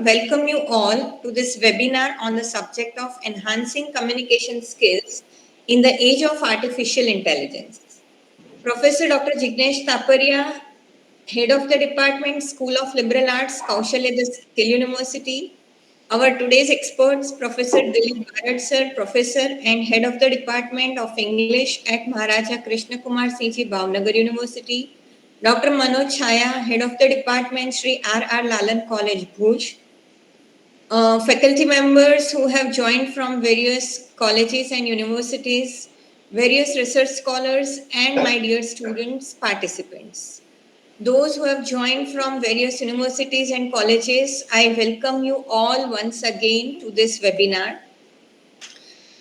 welcome you all to this webinar on the subject of enhancing communication skills in the age of artificial intelligence. Professor Dr. Jignesh Taparia, Head of the Department, School of Liberal Arts, Kaushalya Skill University. Our today's experts, Professor Dilip Barard Sir, Professor and Head of the Department of English at Maharaja Krishna Kumar CG Bhavnagar University. Dr. Manoj Chaya, Head of the Department, Sri R.R. Lalan College, Bhuj. Faculty members who have joined from various colleges and universities, various research scholars, and my dear students, participants. Those who have joined from various universities and colleges, I welcome you all once again to this webinar.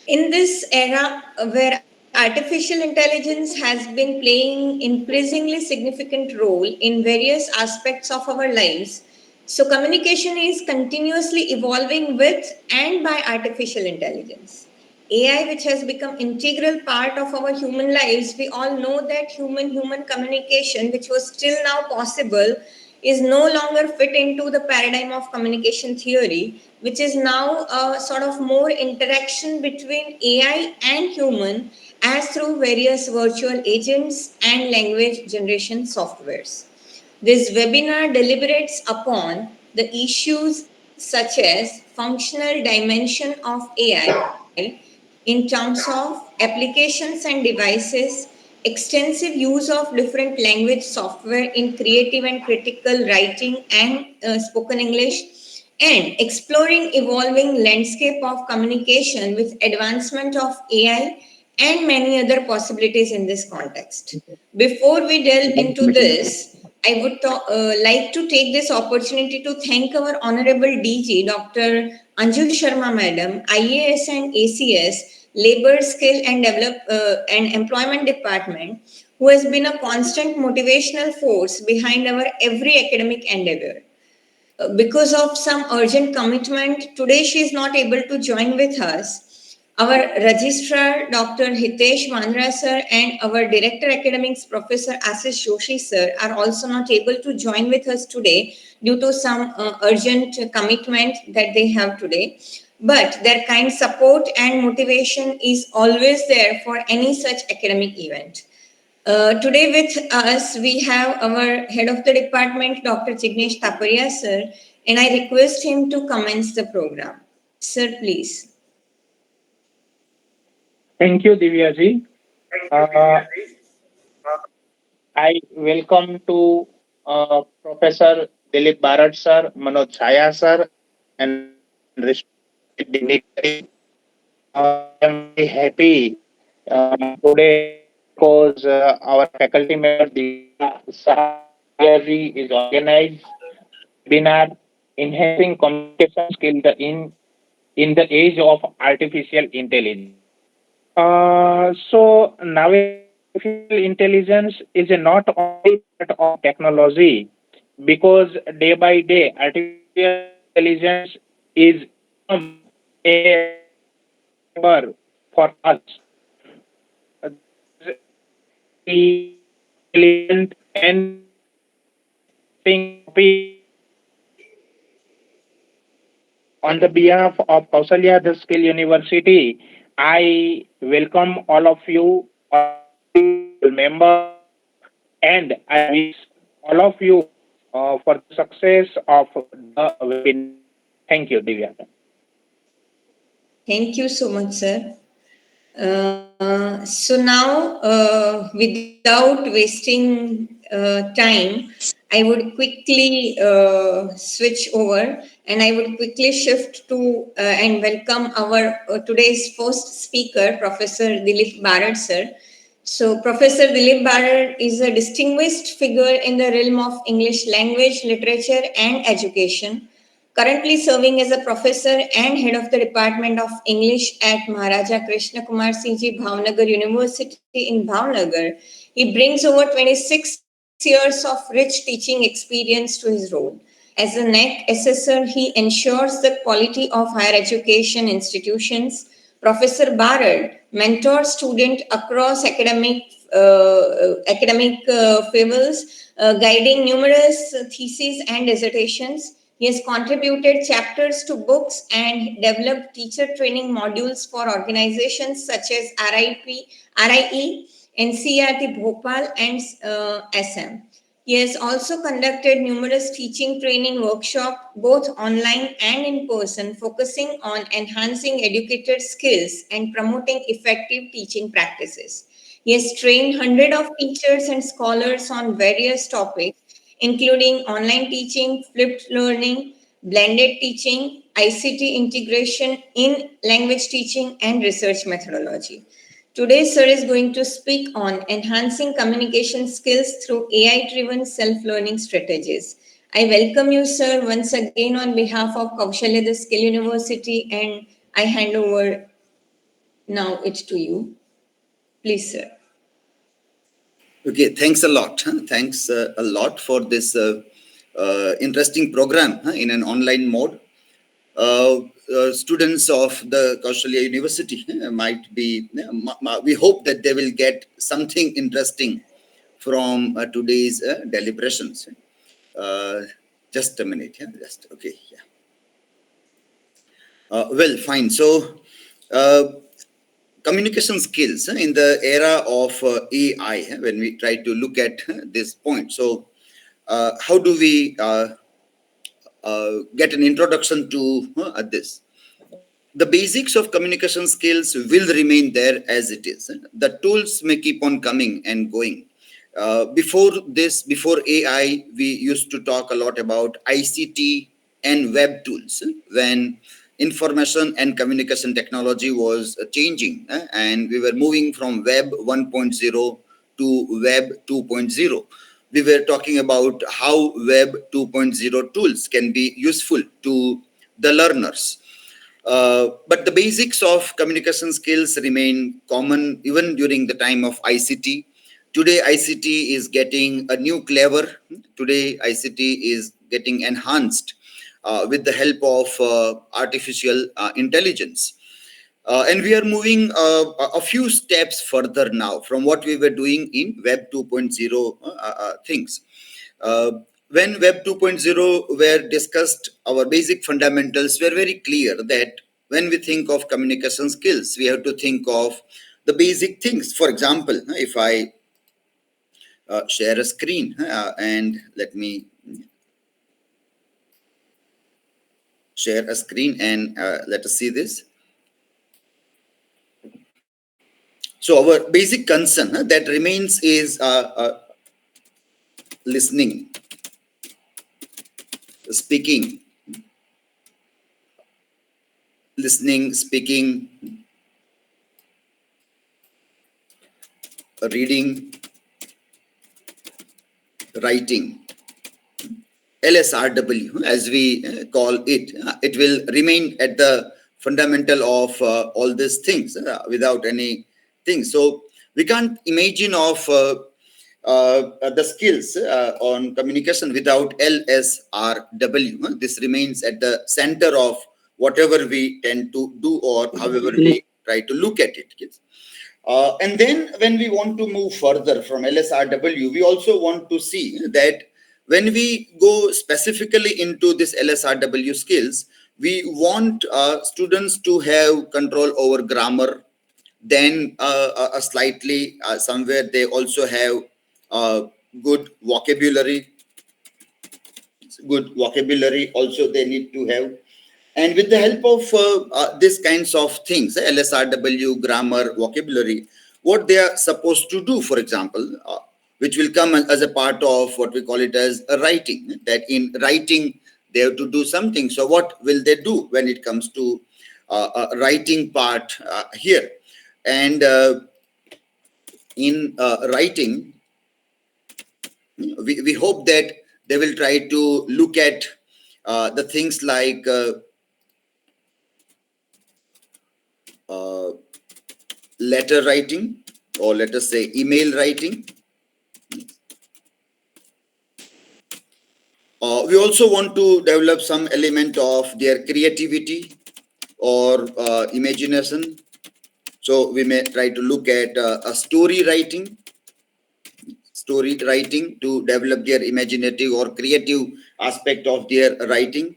In this era where artificial intelligence has been playing increasingly significant role in various aspects of our lives, so communication is continuously evolving with and by artificial intelligence. AI, which has become integral part of our human lives, we all know that human-human communication, which was still now possible, is no longer fit into the paradigm of communication theory, which is now a sort of more interaction between AI and human as through various virtual agents and language generation softwares. This webinar deliberates upon the issues such as functional dimension of AI in terms of applications and devices, extensive use of different language software in creative and critical writing and spoken English, and exploring evolving landscape of communication with advancement of AI and many other possibilities in this context. Before we delve into this, I would like to take this opportunity to thank our Honorable DG, Dr. Anju Sharma Madam, IAS and ACS, Labor Skill and Employment Department, who has been a constant motivational force behind our every academic endeavor. Because of some urgent commitment, today she is not able to join with us. Our registrar, Dr. Hitesh Vandra sir, and our director academics, Professor Ashish Joshi sir, are also not able to join with us today due to some urgent commitment that they have today. But their kind support and motivation is always there for any such academic event. Today with us, we have our head of the department, Dr. Jignesh Taparia, sir, and I request him to commence the program. Sir, please. Thank you, Divyaji. Uh, I welcome to Professor Dilip Barard sir, Manoj Chaya sir, and respected dignitaries. I am very happy today because our faculty member Divya Sahaji is organized webinar enhancing communication skill in the age of artificial intelligence. So nowadays, artificial intelligence is not only part of technology because day by day, artificial intelligence is a labor for us. Intelligent and think on the behalf of Kaushalya Skill University, I welcome all of you, members, and I wish all of you for the success of the webinar. Thank you, Divya. Thank you so much, sir. So now, without wasting time, I would quickly switch over and I would quickly shift to and welcome our today's first speaker, Professor Dilip Barard, sir. So, Professor Dilip Barard is a distinguished figure in the realm of English language, literature, and education, currently serving as a professor and head of the Department of English at Maharaja Krishna Kumar CG Bhavnagar University in Bhavnagar. He brings over 26 years of rich teaching experience to his role. As a NEC assessor, he ensures the quality of higher education institutions. Professor Barad mentors students across academic fields, guiding numerous theses and dissertations, He has contributed chapters to books and developed teacher training modules for organizations such as RIE, NCERT Bhopal, and SM. He has also conducted numerous teaching training workshops, both online and in person, focusing on enhancing educator skills and promoting effective teaching practices. He has trained hundreds of teachers and scholars on various topics, including online teaching, flipped learning, blended teaching, ICT integration in language teaching, and research methodology. Today, sir is going to speak on enhancing communication skills through AI-driven self-learning strategies. I welcome you, sir, once again on behalf of Kaushalya Skill University, and I hand over now it to you. Please, sir. Okay, thanks a lot. Thanks a lot for this interesting program in an online mode. Students of the Kaushalya University might be, we hope that they will get something interesting from today's deliberations. Just a minute, okay, yeah. Well, fine. So, communication skills in the era of AI, when we try to look at this point. So, how do we get an introduction to this? The basics of communication skills will remain there as it is. The tools may keep on coming and going. Before AI, we used to talk a lot about ICT and web tools when information and communication technology was changing and we were moving from web 1.0 to web 2.0. We were talking about how web 2.0 tools can be useful to the learners. But the basics of communication skills remain common even during the time of ICT. Today, ICT is getting a new flavor. Today, ICT is getting enhanced with the help of artificial intelligence. And we are moving a few steps further now from what we were doing in Web 2.0 things. When Web 2.0 were discussed, our basic fundamentals were very clear that when we think of communication skills, we have to think of the basic things. For example, if I share a screen and let me share a screen and let us see this. So our basic concern that remains is listening, speaking, reading, writing. LSRW, as we call it, it will remain at the fundamental of all these things without any things. So we can't imagine of the skills on communication without LSRW. This remains at the center of whatever we tend to do or however we try to look at it. And then when we want to move further from LSRW, we also want to see that when we go specifically into this LSRW skills, we want students to have control over grammar. Then slightly somewhere they also have good vocabulary. Good vocabulary also they need to have. And with the help of these kinds of things, LSRW, grammar, vocabulary, what they are supposed to do, for example, which will come as a part of what we call it as a writing, that in writing, they have to do something. So what will they do when it comes to writing part here? And in writing, we hope that they will try to look at the things like letter writing, or let us say email writing. We also want to develop some element of their creativity or imagination. So we may try to look at a story writing. story writing to develop their imaginative or creative aspect of their writing.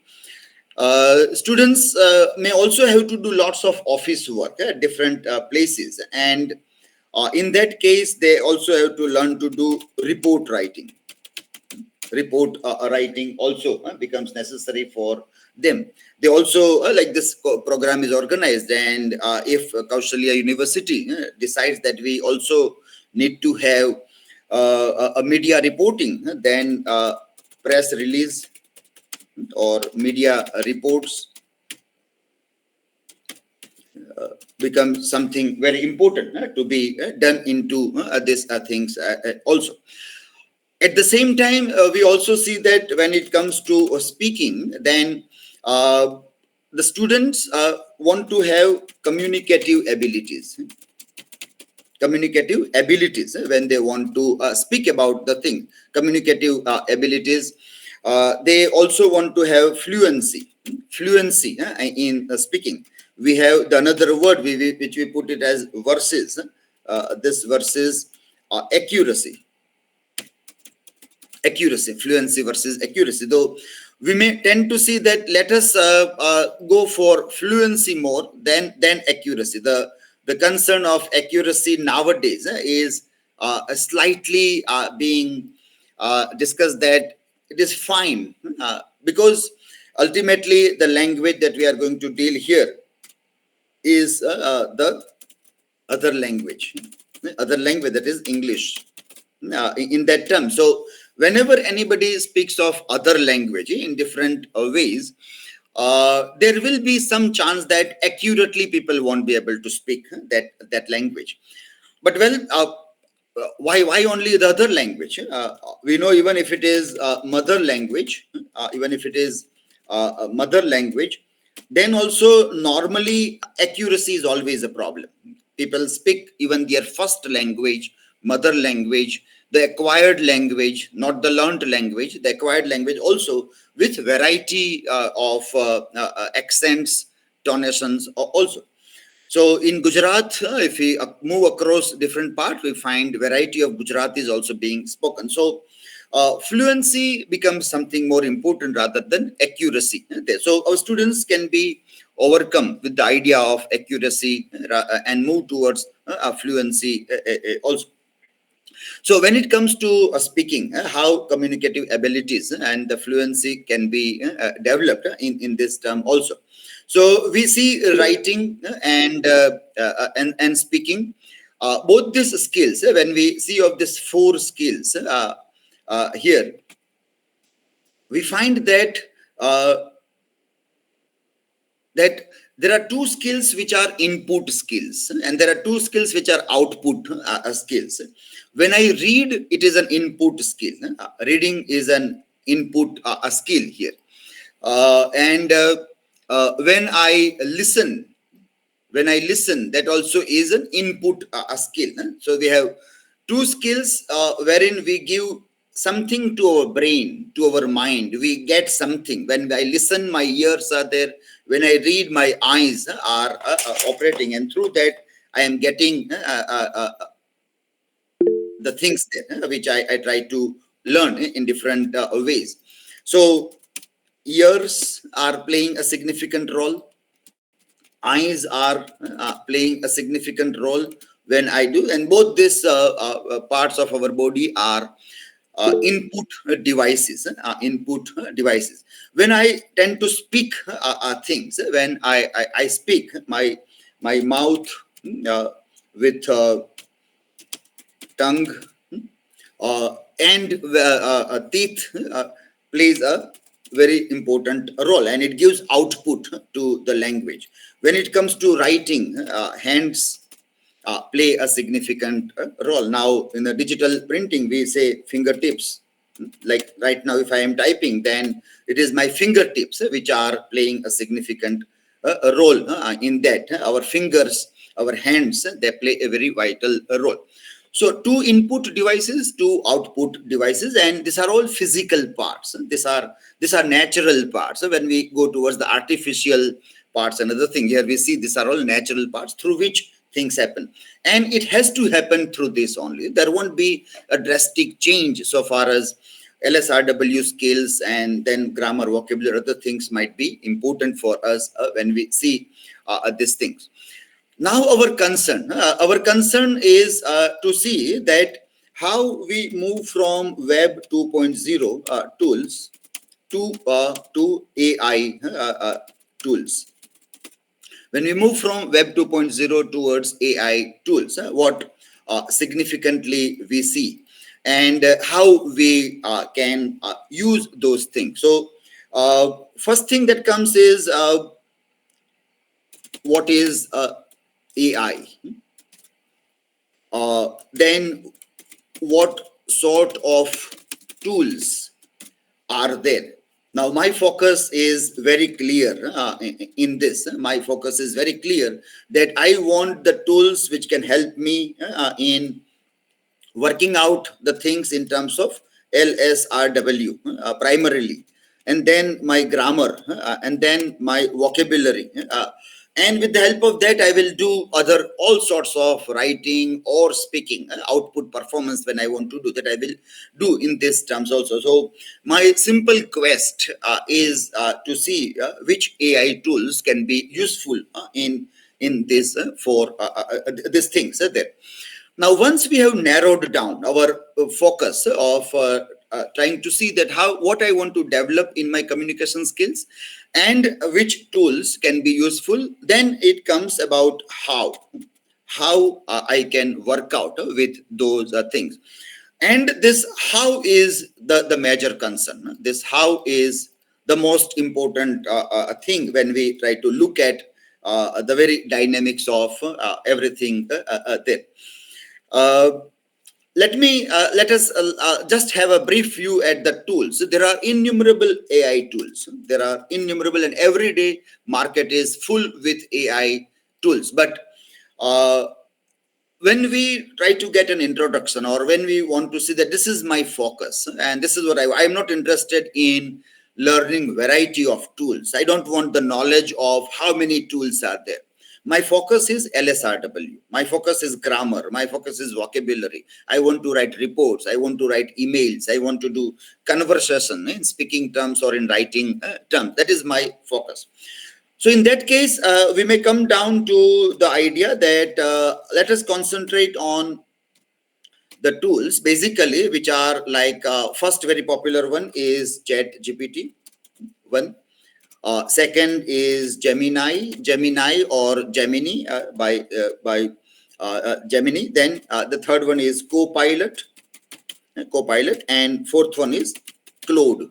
Students may also have to do lots of office work at different places, and in that case they also have to learn to do report writing. Report writing also becomes necessary for them. They also like this program is organized, and if Kaushalya University decides that we also need to have a media reporting, then press release or media reports become something very important to be done into these things also. At the same time, we also see that when it comes to speaking, then the students want to have communicative abilities when they want to speak about the thing, communicative abilities. They also want to have fluency in speaking. We have the another word which we put it as verses. This versus accuracy, fluency versus accuracy. Though we may tend to see that let us go for fluency more than accuracy. The concern of accuracy nowadays is slightly being discussed, that it is fine because ultimately the language that we are going to deal here is the other language, that is English in that term. So whenever anybody speaks of other language in different ways, there will be some chance that accurately people won't be able to speak that language. But well, why only the other language? We know even if it is mother language, then also normally accuracy is always a problem. People speak even their first language, mother language, the acquired language, not the learned language, the acquired language also, with variety of accents, tonations also. So in Gujarat, if we move across different parts, we find variety of Gujaratis also being spoken. So fluency becomes something more important rather than accuracy. So our students can be overcome with the idea of accuracy and move towards fluency also. So when it comes to speaking, how communicative abilities and the fluency can be developed in this term also. So we see writing and speaking, both these skills. When we see of these four skills here, we find that that there are two skills which are input skills, and there are two skills which are output skills. When I read, it is an input skill. Reading is an input a skill here. And when I listen, that also is an input a skill. So we have two skills wherein we give something to our brain, to our mind. We get something. When I listen, my ears are there. When I read, my eyes are operating, and through that I am getting the things there, which I try to learn in different ways. So ears are playing a significant role. Eyes are playing a significant role when I do, and both these parts of our body are input devices. When I tend to speak things, when I speak, my mouth with tongue and teeth plays a very important role, and it gives output to the language. When it comes to writing, hands play a significant role. Now in the digital printing, we say fingertips. Like right now, if I am typing, then it is my fingertips which are playing a significant role in that. Our fingers, our hands, they play a very vital role. So two input devices, two output devices, and these are all physical parts. These are natural parts. So when we go towards the artificial parts, another thing here we see these are all natural parts through which things happen. And it has to happen through this only. There won't be a drastic change so far as LSRW skills, and then grammar, vocabulary, other things might be important for us when we see these things. Now our concern is to see that how we move from Web 2.0 tools to AI tools. When we move from Web 2.0 towards AI tools, what significantly we see, and how we can use those things. So first thing that comes is what is AI? Then what sort of tools are there? Now, my focus is very clear in this. My focus is very clear that I want the tools which can help me in working out the things in terms of LSRW primarily, and then my grammar, and then my vocabulary. And with the help of that, I will do other all sorts of writing or speaking output performance. When I want to do that, I will do in these terms also. So my simple quest is to see which AI tools can be useful in this for these things there. Now, once we have narrowed down our focus of trying to see that what I want to develop in my communication skills and which tools can be useful, then it comes about how I can work out with those things. And this how is the major concern. This how is the most important thing when we try to look at the very dynamics of everything there. Uh, let us just have a brief view at the tools. There are innumerable AI tools. There are innumerable, and every day market is full with AI tools. But when we try to get an introduction, or when we want to see that this is my focus and this is what I'm not interested in learning variety of tools. I don't want the knowledge of how many tools are there. My focus is LSRW. My focus is grammar. My focus is vocabulary. I want to write reports. I want to write emails. I want to do conversation in speaking terms or in writing terms. That is my focus. So in that case, we may come down to the idea that let us concentrate on the tools basically, which are like first very popular one is ChatGPT. One. Second is Gemini or Gemini by Gemini. Then the third one is Copilot, and fourth one is Claude.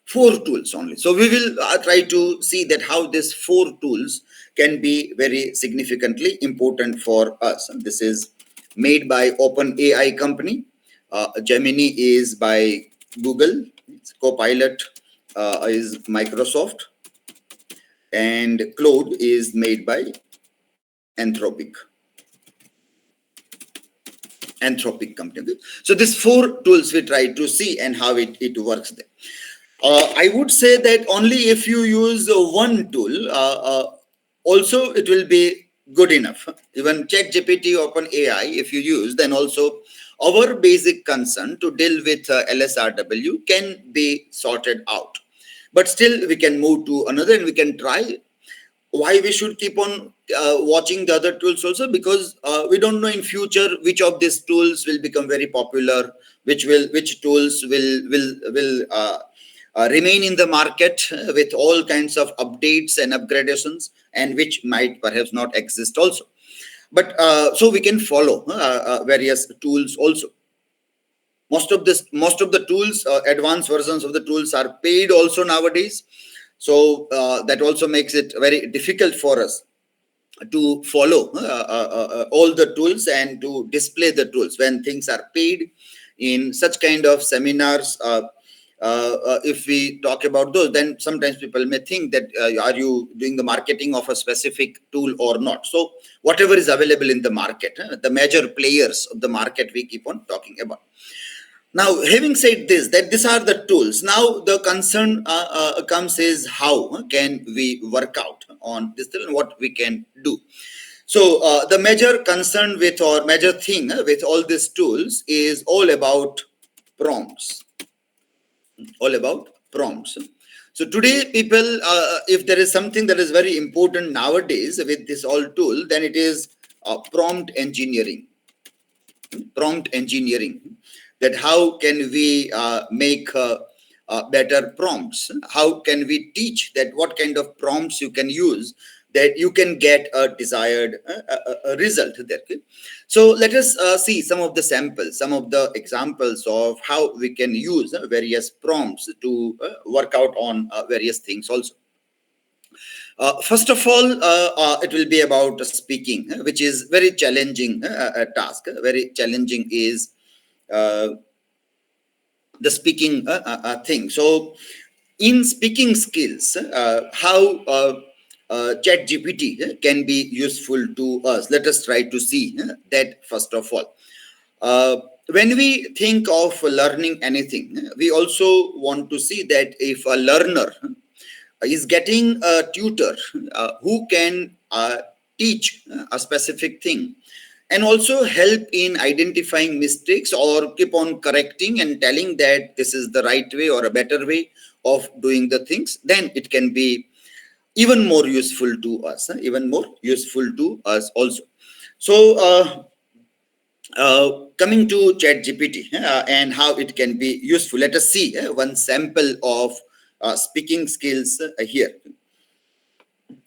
4 tools only. So we will try to see that how these 4 tools can be very significantly important for us. And this is made by OpenAI company. Gemini is by Google. Copilot is Microsoft, and Claude is made by Anthropic company. So these 4 tools we try to see and how it works there. I would say that only if you use one tool, also it will be good enough. Even ChatGPT, OpenAI, if you use, then also our basic concern to deal with LSRW can be sorted out. But still, we can move to another and we can try. Why we should keep on watching the other tools also? Because we don't know in future which of these tools will become very popular, which tools will remain in the market with all kinds of updates and upgradations, and which might perhaps not exist also. But so we can follow various tools also. Most of the tools, advanced versions of the tools, are paid also nowadays. So that also makes it very difficult for us to follow all the tools and to display the tools when things are paid in such kind of seminars. If we talk about those, then sometimes people may think that are you doing the marketing of a specific tool or not? So whatever is available in the market, the major players of the market we keep on talking about. Now, having said this, that these are the tools. Now, the concern comes is how can we work out on this tool and what we can do. So the major concern with or major thing with all these tools is all about prompts. All about prompts. So today, people, if there is something that is very important nowadays with this all tool, then it is prompt engineering. Prompt engineering. That how can we make better prompts? How can we teach that what kind of prompts you can use that you can get a desired result there. Okay? So let us see some of the samples, some of the examples of how we can use various prompts to work out on various things also. First of all, it will be about speaking, which is very challenging task. Very challenging is uh, the speaking thing. So, in speaking skills, how ChatGPT can be useful to us. Let us try to see that first of all. When we think of learning anything, we also want to see that if a learner is getting a tutor who can teach a specific thing and also help in identifying mistakes or keep on correcting and telling that this is the right way or a better way of doing the things, then it can be even more useful to us, even more useful to us also. So coming to ChatGPT and how it can be useful, let us see one sample of speaking skills here.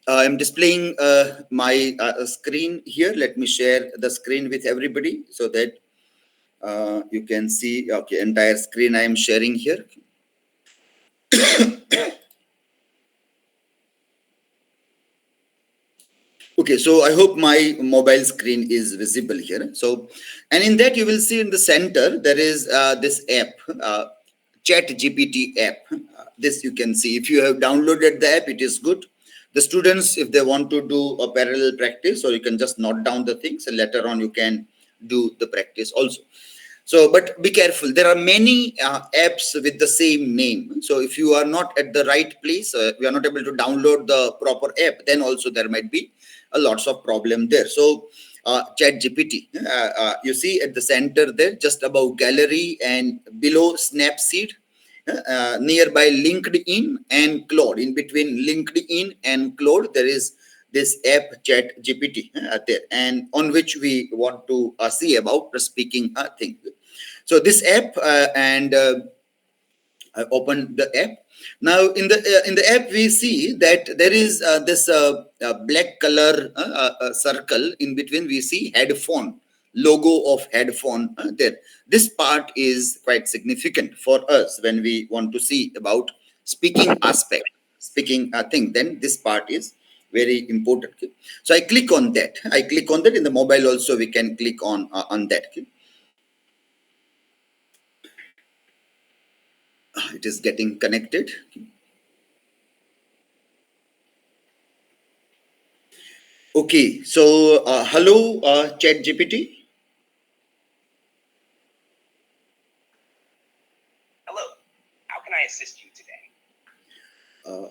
I'm displaying my screen here. Let me share the screen with everybody so that you can see. Okay, entire screen I am sharing here. Okay, so I hope my mobile screen is visible here. So, and in that you will see in the center there is this app, Chat GPT app. This you can see. If you have downloaded the app, it is good. The students, if they want to do a parallel practice, or you can just note down the things, and later on you can do the practice also. So, but be careful. There are many apps with the same name. So, if you are not at the right place, you are not able to download the proper app, then also there might be a lots of problem there. So, Chat GPT, you see at the center there, just above gallery and below Snapseed, nearby LinkedIn and Claude. In between LinkedIn and Claude, there is this app Chat GPT there, and on which we want to see about the speaking thing. So this app and I opened the app. Now in the app we see that there is this black color circle in between. We see headphone logo of headphone there. This part is quite significant for us when we want to see about speaking aspect, speaking thing. Then this part is very important. Okay? So I click on that. I click on that. In the mobile also we can click on that. Okay? It is getting connected. Okay, so hello, ChatGPT. Hello, how can I assist you today?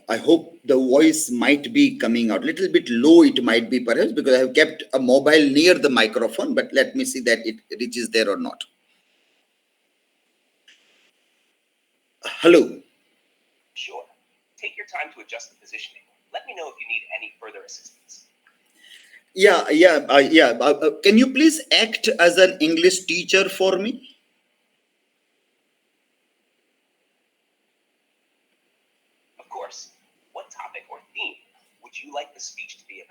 I hope the voice might be coming out. Little bit low it might be perhaps because I have kept a mobile near the microphone, but let me see that it reaches there or not. Hello. Sure. Take your time to adjust the positioning. Let me know if you need any further assistance. Yeah. Can you please act as an English teacher for me? Of course. What topic or theme would you like the speech to be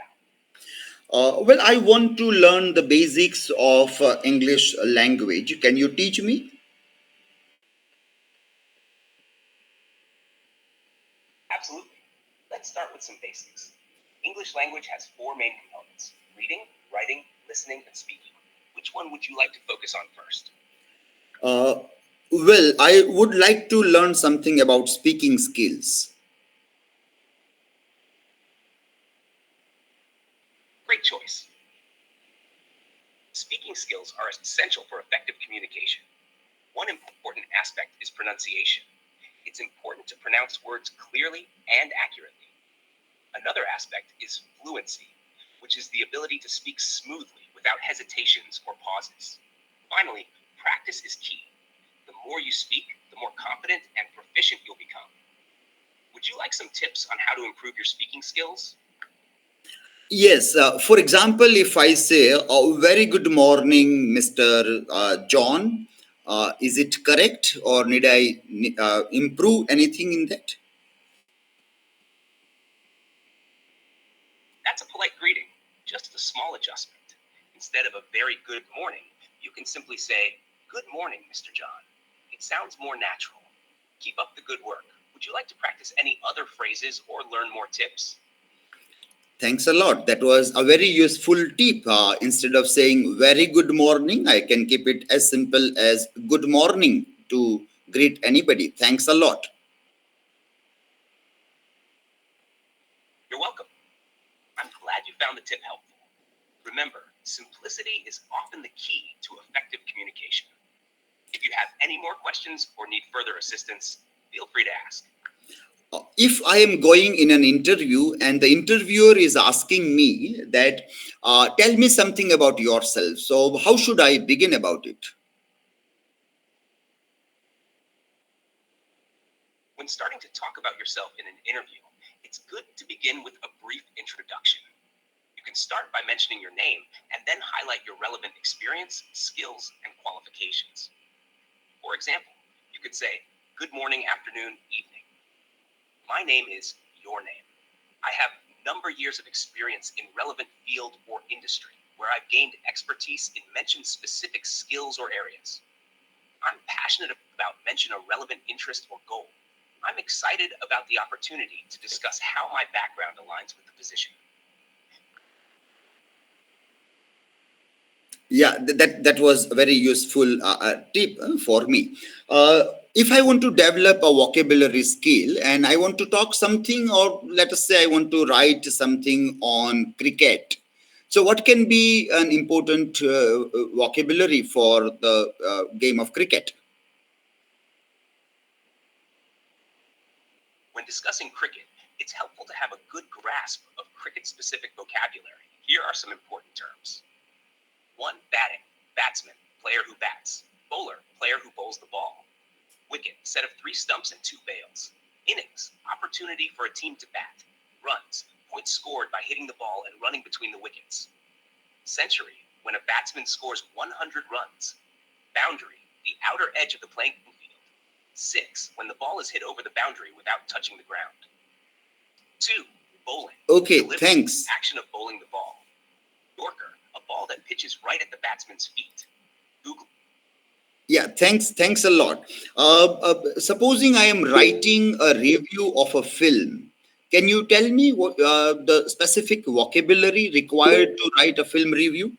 about? Well, I want to learn the basics of English language. Can you teach me? Absolutely. Let's start with some basics. English language has four main components: reading, writing, listening, and speaking. Which one would you like to focus on first? Uh, well, I would like to learn something about speaking skills. Great choice. Speaking skills are essential for effective communication. One important aspect is pronunciation. It's important to pronounce words clearly and accurately. Another aspect is fluency. which is the ability to speak smoothly without hesitations or pauses. Finally, practice is key. The more you speak, the more confident and proficient you'll become. Would you like some tips on how to improve your speaking skills? Yes, for example, if I say, very good morning, Mr. John, is it correct or need I improve anything in that? That's a polite greeting, just a small adjustment. Instead of a very good morning, you can simply say, "Good morning, Mr. John." It sounds more natural. Keep up the good work. Would you like to practice any other phrases or learn more tips? Thanks a lot. That was a very useful tip. Instead of saying very good morning, I can keep it as simple as good morning to greet anybody. Thanks a lot. You're welcome. I'm glad you found the tip helpful. Remember, simplicity is often the key to effective communication. If you have any more questions or need further assistance, feel free to ask. If I am going in an interview and the interviewer is asking me that, tell me something about yourself. So how should I begin about it? When starting to talk about yourself in an interview, it's good to begin with a brief introduction. You can start by mentioning your name and then highlight your relevant experience, skills, and qualifications. For example, you could say, "Good morning, afternoon, evening. My name is your name. I have years of experience in relevant field or industry where I've gained expertise in mentioned specific skills or areas. I'm passionate about mention a relevant interest or goal. I'm excited about the opportunity to discuss how my background aligns with the position." Yeah, that was a very useful tip for me. If I want to develop a vocabulary skill and I want to talk something, or let us say I want to write something on cricket, so what can be an important vocabulary for the game of cricket? When discussing cricket, it's helpful to have a good grasp of cricket-specific vocabulary. Here are some important terms. 1. Batting, batsman, player who bats. Bowler, player who bowls the ball. Wicket, set of 3 stumps and 2 bails. Innings, opportunity for a team to bat. Runs, points scored by hitting the ball and running between the wickets. Century, when a batsman scores 100 runs. Boundary, the outer edge of the playing field. 6, when the ball is hit over the boundary without touching the ground. 2. Bowling. Okay, Delivery, thanks. action of bowling the ball. Yorker, a ball that pitches right at the batsman's feet. Google. Yeah, thanks a lot. Supposing I am writing a review of a film, can you tell me what the specific vocabulary required to write a film review?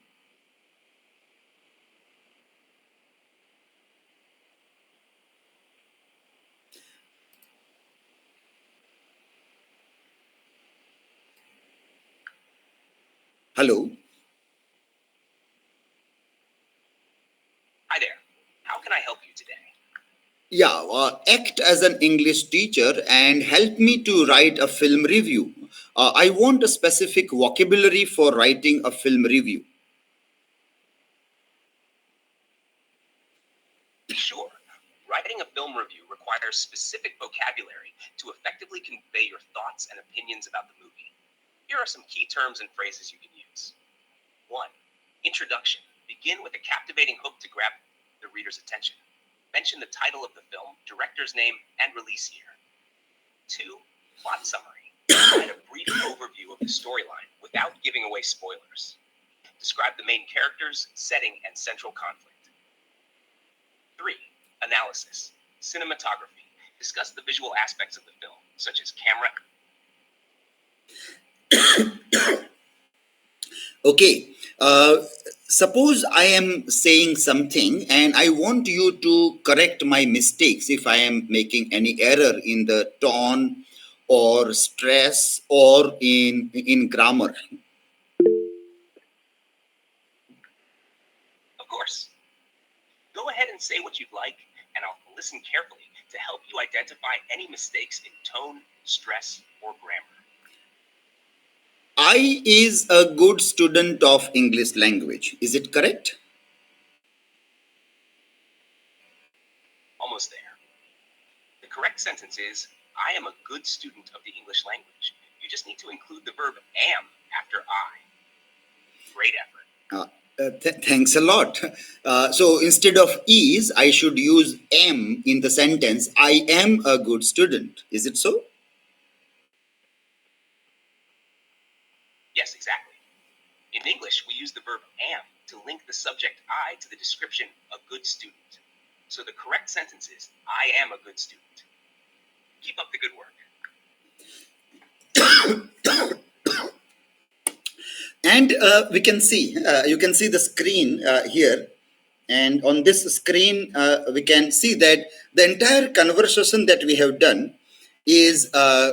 Hello? Hi there. How can I help you today? Yeah, act as an English teacher and help me to write a film review. I want a specific vocabulary for writing a film review. Sure. Writing a film review requires specific vocabulary to effectively convey your thoughts and opinions about the movie. Here are some key terms and phrases you can use. 1. Introduction. Begin with a captivating hook to grab the reader's attention. Mention the title of the film, director's name, and release year. 2. Plot summary. Provide a brief overview of the storyline without giving away spoilers. Describe the main characters, setting, and central conflict. 3. Analysis. Cinematography. Discuss the visual aspects of the film, such as camera. Okay, suppose I am saying something and I want you to correct my mistakes if I am making any error in the tone or stress or in grammar. Of course. Go ahead and say what you'd like, and I'll listen carefully to help you identify any mistakes in tone, stress, or grammar. I is a good student of English language. Is it correct? Almost there. The correct sentence is, I am a good student of the English language. You just need to include the verb am after I. Great effort. Thanks a lot. So instead of is, I should use am in the sentence. I am a good student. Is it so? Yes, exactly. In English, we use the verb am to link the subject I to the description, a good student. So the correct sentence is, I am a good student. Keep up the good work. And we can see, you can see the screen here. And on this screen, we can see that the entire conversation that we have done is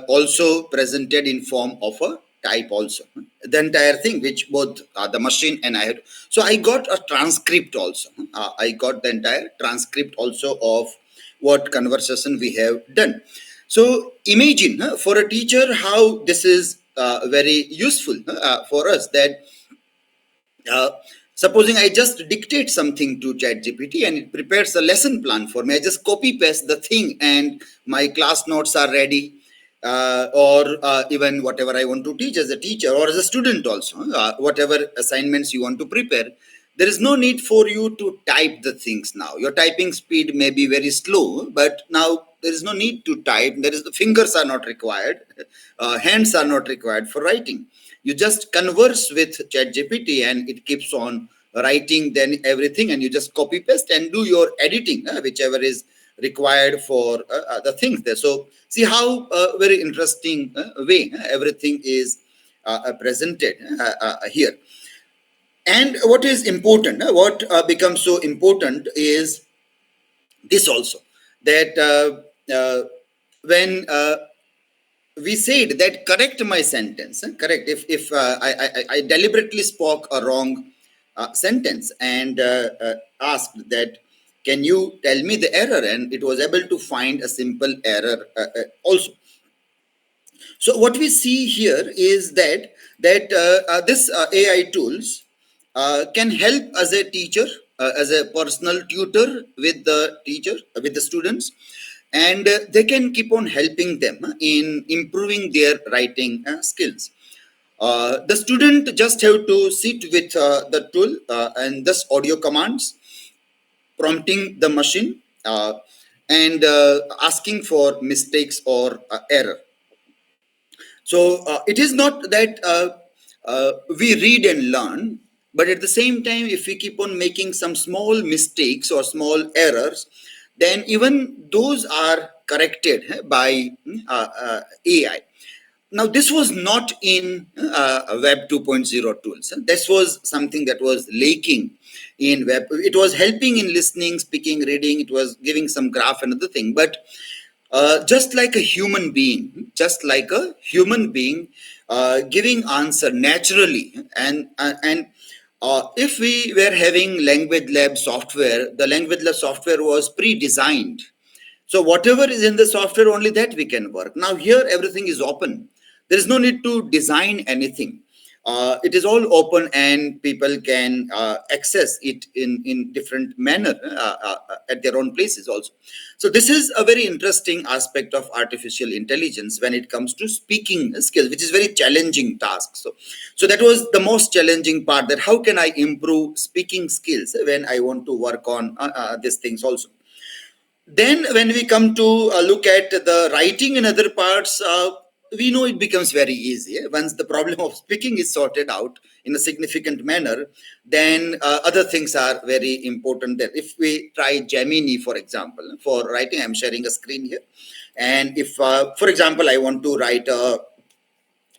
also presented in form of a type also. The entire thing, which both the machine and I had. So I got a transcript also. I got the entire transcript also of what conversation we have done. So imagine for a teacher how this is very useful for us, that uh, supposing I just dictate something to ChatGPT and it prepares a lesson plan for me. I just copy paste the thing and my class notes are ready. Or even whatever I want to teach as a teacher or as a student also, whatever assignments you want to prepare, there is no need for you to type the things now. Your typing speed may be very slow, but now there is no need to type. There is the fingers are not required, hands are not required for writing. You just converse with ChatGPT and it keeps on writing then everything, and you just copy paste and do your editing, whichever is required for the things there. So see how very interesting way everything is presented here. And what is important, what becomes so important is this also, that when we said that correct my sentence, correct if I deliberately spoke a wrong sentence and asked that can you tell me the error, and it was able to find a simple error also. So what we see here is that this AI tools can help as a teacher, as a personal tutor with the teacher, with the students, and they can keep on helping them in improving their writing skills. The student just have to sit with the tool and this audio commands, prompting the machine and asking for mistakes or error. So it is not that we read and learn, but at the same time, if we keep on making some small mistakes or small errors, then even those are corrected by AI. Now, this was not in Web 2.0 tools. This was something that was lacking in Web. It was helping in listening, speaking, reading. It was giving some graph and other thing. But just like a human being, giving answer naturally, and if we were having language lab software, the language lab software was pre-designed, so whatever is in the software, only that we can work. Now here everything is open. There is no need to design anything. It is all open and people can access it in different manner at their own places also. So this is a very interesting aspect of artificial intelligence when it comes to speaking skills, which is very challenging task. So that was the most challenging part, that how can I improve speaking skills when I want to work on these things also. Then, when we come to look at the writing in other parts, we know it becomes very easy. Once the problem of speaking is sorted out in a significant manner, then other things are very important. That if we try Gemini, for example, for writing, I'm sharing a screen here. And if, for example, I want to write a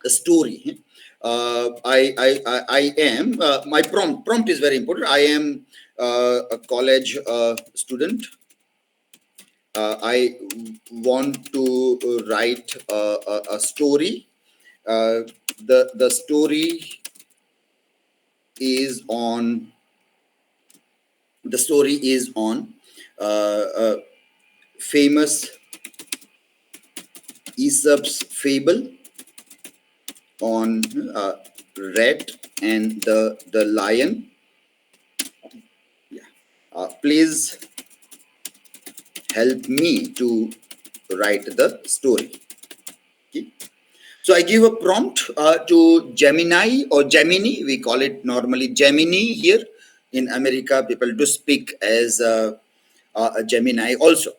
story, I am, my prompt is very important. I am a college student. I want to write a story. Uh, the story is on. The story is on famous Aesop's fable on rat and the lion. Yeah. Please help me to write the story. Okay. So I give a prompt to Gemini or Gemini. We call it normally Gemini here. In America, people do speak as a Gemini also.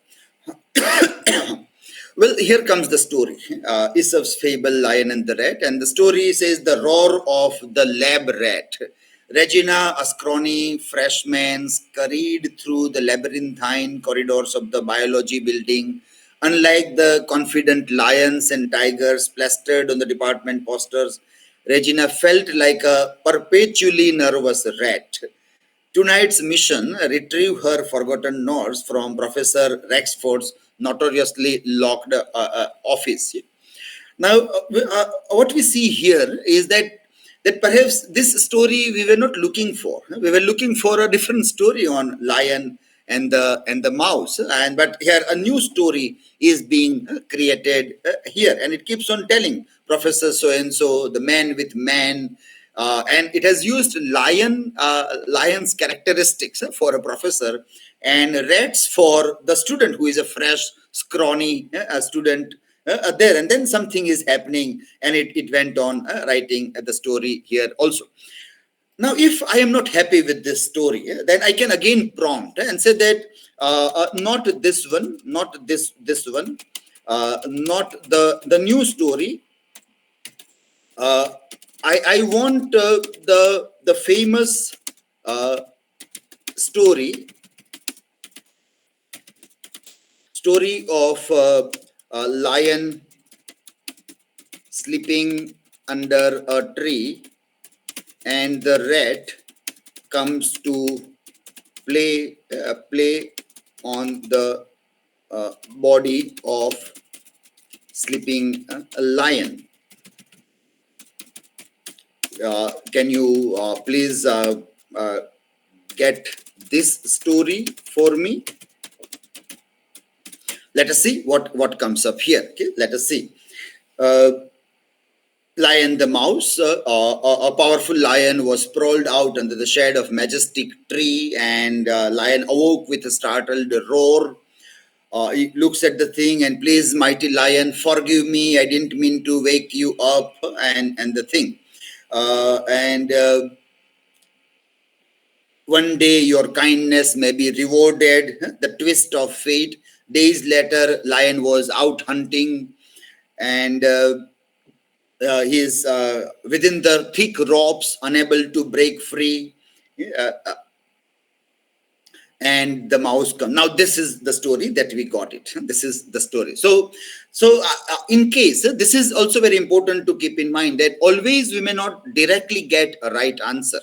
Well, here comes the story. Aesop's fable, Lion and the Rat. And the story says the roar of the lab rat. Regina, a scrawny freshman, scurried through the labyrinthine corridors of the biology building. Unlike the confident lions and tigers plastered on the department posters, Regina felt like a perpetually nervous rat. Tonight's mission: retrieve her forgotten notes from Professor Rexford's notoriously locked office. Now, what we see here is that perhaps this story we were not looking for. We were looking for a different story on lion and the mouse, and but here a new story is being created here, and it keeps on telling Professor so and so, the man with man, and it has used lion's characteristics for a professor, and rats for the student who is a fresh, scrawny student there. And then something is happening, and it went on writing the story here also. Now, if I am not happy with this story, then I can again prompt and say that not this one, not this one, not the new story. uh, I want the famous story of a lion sleeping under a tree, and the rat comes to play on the body of sleeping lion. Can you please get this story for me? Let us see what comes up here. Okay, let us see. Lion the mouse. A powerful lion was sprawled out under the shade of majestic tree, and lion awoke with a startled roar. He looks at the thing and, please, mighty lion, forgive me. I didn't mean to wake you up, and the thing. And one day your kindness may be rewarded. The twist of fate. Days later, lion was out hunting, and he is within the thick ropes, unable to break free. Uh, and the mouse comes. Now, this is the story that we got it. This is the story. So in case, this is also very important to keep in mind that always we may not directly get a right answer,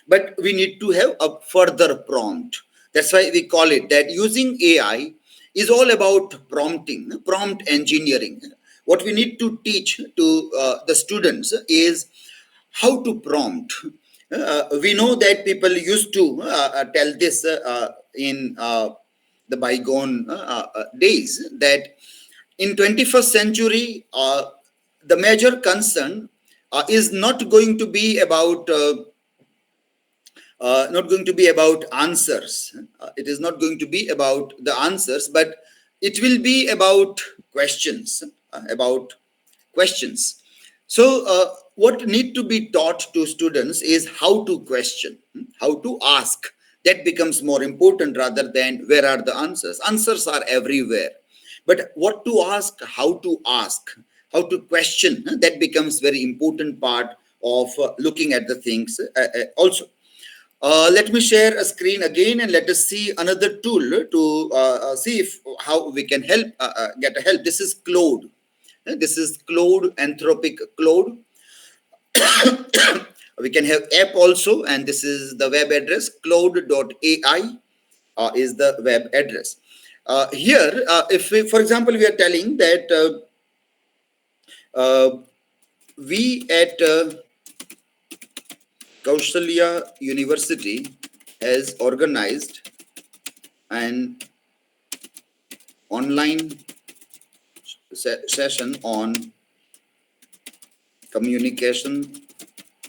but we need to have a further prompt. That's why we call it that using AI is all about prompting, prompt engineering. What we need to teach to the students is how to prompt. We know that people used to tell this in the bygone days, that in 21st century the major concern is not going to be about answers. It is not going to be about the answers, but it will be about questions. About questions. So, what need to be taught to students is how to question, how to ask. That becomes more important rather than where are the answers. Answers are everywhere, but what to ask, how to question, that becomes very important part of looking at the things also. Let me share a screen again, and let us see another tool to see if how we can help get a help. This is Claude. This is Claude, Anthropic Claude. We can have app also, and this is the web address. Claude.ai is the web address. Here, if we, for example, we are telling that we at Kaushalya University has organized an online session on communication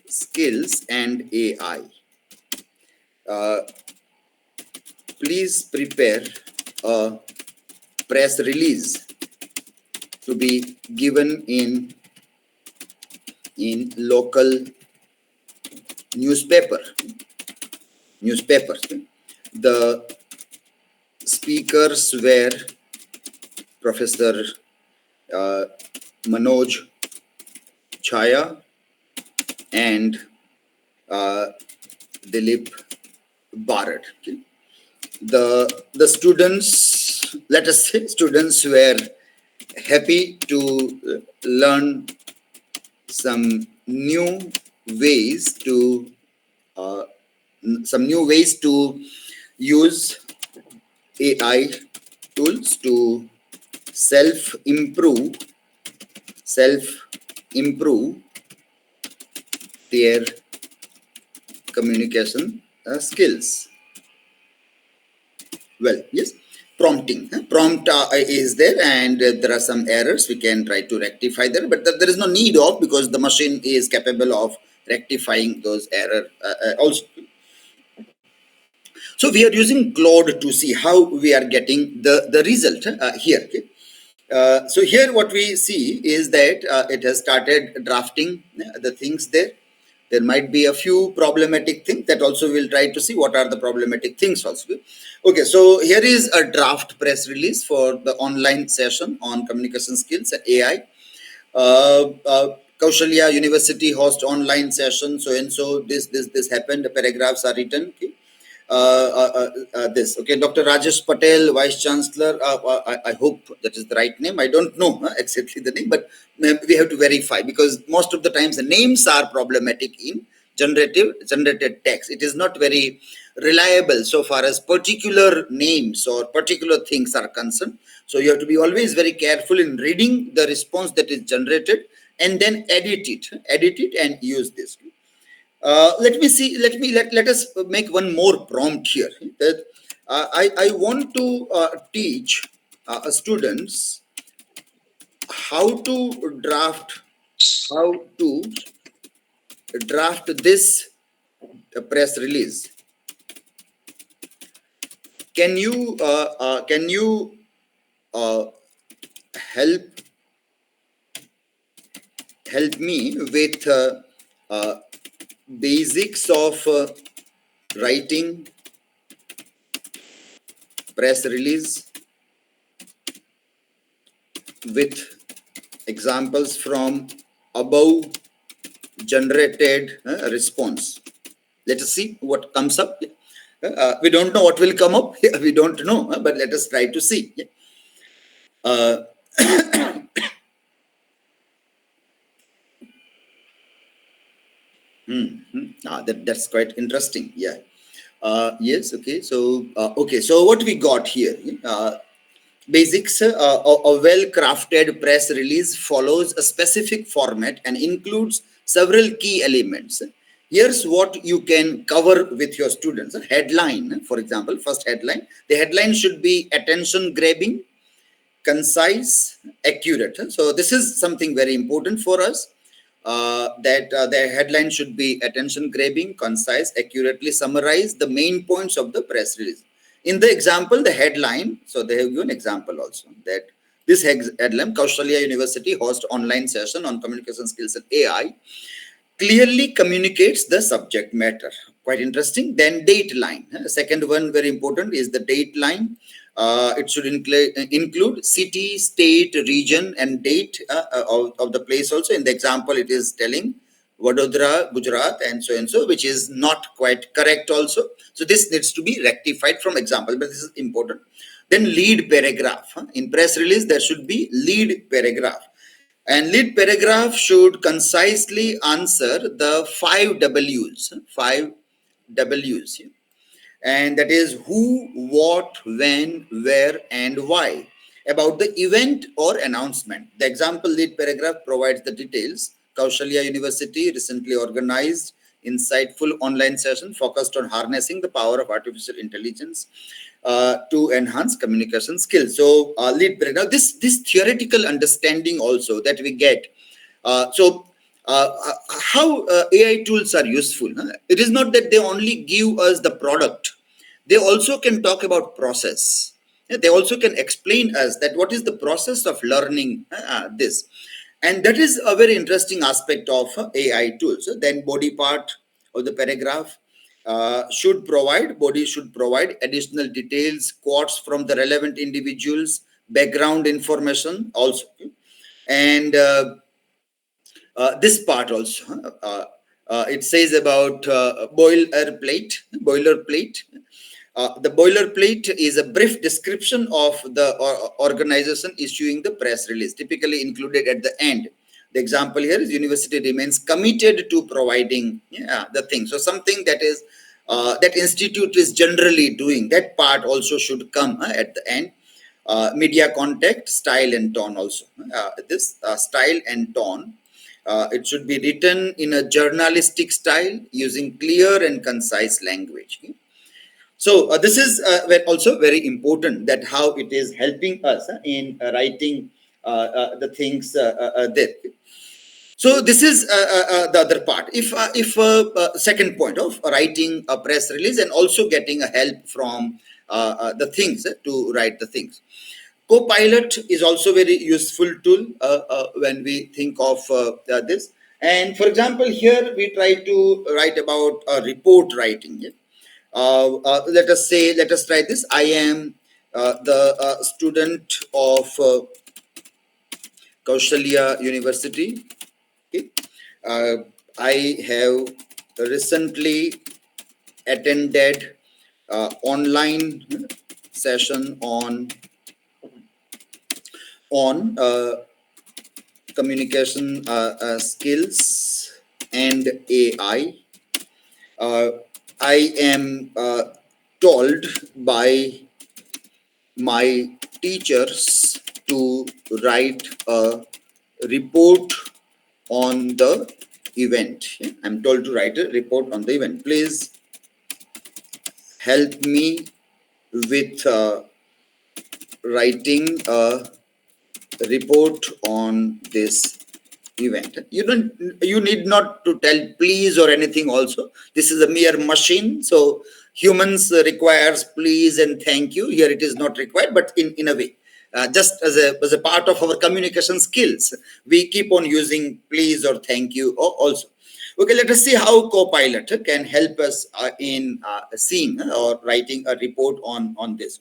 skills and AI. Please prepare a press release to be given in local newspapers. The speakers were Professor Manoj Chaya and Dilip Barard. Okay. The students, let us say, students were happy to learn some new ways to use AI tools to self improve their communication skills. Well, yes, prompting. Prompt is there, and there are some errors we can try to rectify there, but there is no need of, because the machine is capable of rectifying those errors also. So we are using Claude to see how we are getting the result here. Okay? So here what we see is that it has started drafting the things there. There might be a few problematic things that also we'll try to see what are the problematic things also. Okay, so here is a draft press release for the online session on communication skills and AI. Kaushalya University host online session, so and so this happened. The paragraphs are written. Okay. This okay, Dr. Rajesh Patel, Vice Chancellor. I hope that is the right name. I don't know exactly the name, but we have to verify, because most of the times the names are problematic in generated text. It is not very reliable so far as particular names or particular things are concerned. So you have to be always very careful in reading the response that is generated and then edit it and use this. Let us make one more prompt here. That I want to teach students how to draft this press release. Can you help me with basics of writing press release with examples from above generated response? Let us see what comes up. We don't know what will come up. We don't know, but let us try to see. That's quite interesting. Yeah. Yes. Okay. So So what we got here? Basics. A well-crafted press release follows a specific format and includes several key elements. Here's what you can cover with your students. Headline, for example, first headline. The headline should be attention-grabbing, concise, accurate. So this is something very important for us. That the headline should be attention-grabbing, concise, accurately summarize the main points of the press release. In the example, the headline, so they have given example also that this headline, Kaushalya University host online session on communication skills and AI, clearly communicates the subject matter. Quite interesting. Then date line. Second one, very important, is the date line. It should include city, state, region, and date of the place also. In the example, it is telling Vadodara, Gujarat, and so, which is not quite correct also. So this needs to be rectified from example, but this is important. Then lead paragraph. In press release, there should be lead paragraph. And lead paragraph should concisely answer the 5 W's. 5 W's. And that is who, what, when, where, and why about the event or announcement. The example lead paragraph provides the details. Kaushalya University recently organized insightful online session focused on harnessing the power of artificial intelligence to enhance communication skills. So lead paragraph, this theoretical understanding also that we get. So how AI tools are useful. It is not that they only give us the product; they also can talk about process. They also can explain us that what is the process of learning this, and that is a very interesting aspect of AI tools. Then body part of the paragraph body should provide additional details, quotes from the relevant individuals, background information also, and this part also. It says about boilerplate. The boilerplate is a brief description of the organization issuing the press release, typically included at the end. The example here is university remains committed to providing the thing. So something that is that institute is generally doing, that part also should come at the end. Media contact, style and tone also. This style and tone, it should be written in a journalistic style using clear and concise language. So this is also very important, that how it is helping us in writing the things there. So this is the other part. If second point of writing a press release and also getting a help from the things to write the things. Copilot is also very useful tool when we think of this. And for example, here we try to write about report writing. Yeah? Let us try this. I am the student of Kaushalya University. Okay. I have recently attended online session on communication skills and AI. I am told by my teachers to write a report on the event. I'm told to write a report on the event. Please help me with writing a report on this event. You need not to tell please or anything also. This is a mere machine, so humans requires please and thank you. Here it is not required, but in a way, just as a part of our communication skills, we keep on using please or thank you also. Okay, let us see how Copilot can help us in seeing or writing a report on this.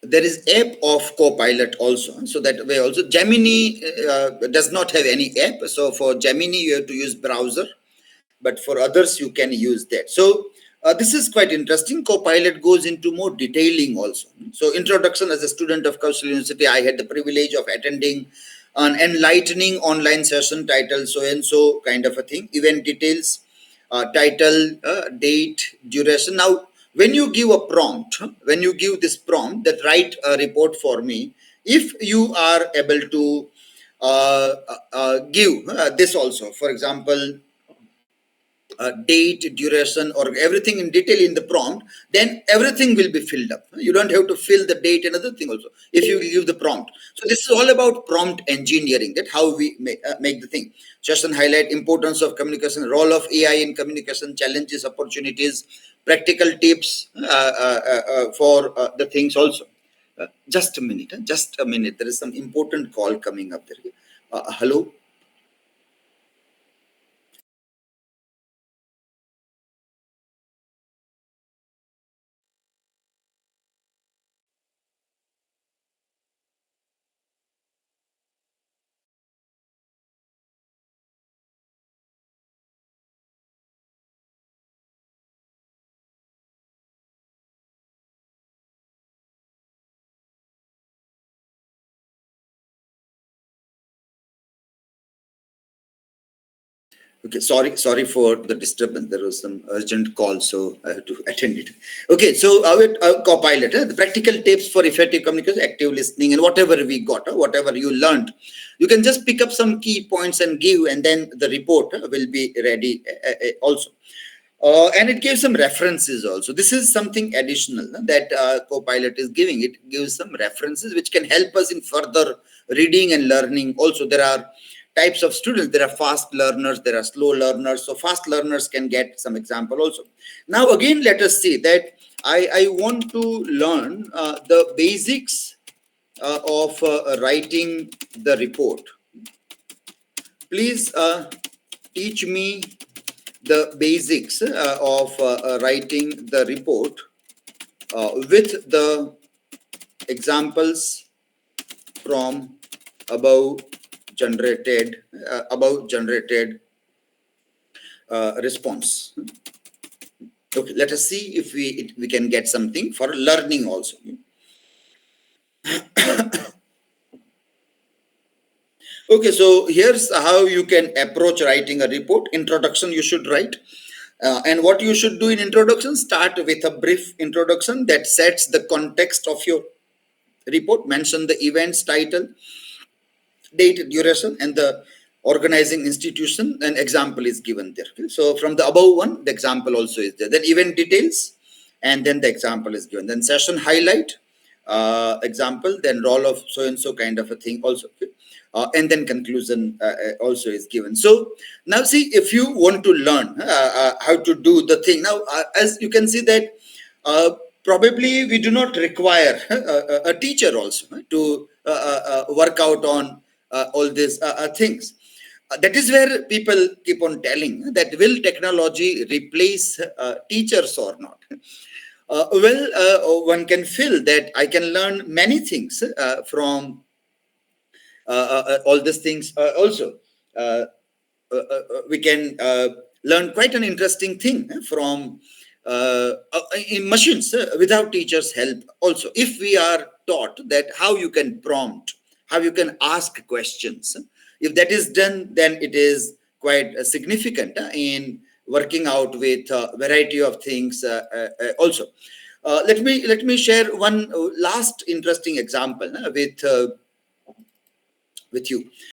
There is app of Copilot also, so that way also. Gemini does not have any app, so for Gemini you have to use browser, but for others you can use that. So this is quite interesting. Copilot goes into more detailing also. So introduction: as a student of Kaushalya University, I had the privilege of attending an enlightening online session titled so and so kind of a thing. Event details, title, date, duration. Now when you give a prompt, when you give this prompt that write a report for me, if you are able to give this also, for example, date, duration, or everything in detail in the prompt, then everything will be filled up. You don't have to fill the date and other thing also if you give the prompt. So this is all about prompt engineering, that how we make the thing. Session highlight importance of communication, role of AI in communication, challenges, opportunities, practical tips for the things also. Just a minute, just a minute. There is some important call coming up there. Hello. Okay, sorry for the disturbance. There was some urgent call, so I have to attend it. Okay, so our Copilot, the practical tips for effective communication, active listening, and whatever we got, whatever you learned, you can just pick up some key points and give, and then the report will be ready also. And it gives some references also. This is something additional that Copilot is giving. It gives some references which can help us in further reading and learning. Also, there are types of students. There are fast learners, there are slow learners. So fast learners can get some example also. Now, again, let us see that I want to learn the basics of writing the report. Please teach me the basics of writing the report with the examples from above generated response. Okay, let us see if we can get something for learning also. Okay, so here's how you can approach writing a report. Introduction you should write. And what you should do in introduction, start with a brief introduction that sets the context of your report. Mention the event's title, date, duration, and the organizing institution. An example is given there. Okay? So from the above one, the example also is there. Then event details, and then the example is given. Then session highlight, example, then role of so and so kind of a thing also. Okay? And then conclusion also is given. So now see, if you want to learn how to do the thing, now as you can see that probably we do not require a teacher also to work out on all these things. That is where people keep on telling that will technology replace teachers or not? One can feel that I can learn many things from all these things also. We can learn quite an interesting thing from in machines without teachers' help also. If we are taught that how you can prompt, how you can ask questions, if that is done, then it is quite significant in working out with a variety of things also. Let me share one last interesting example with you.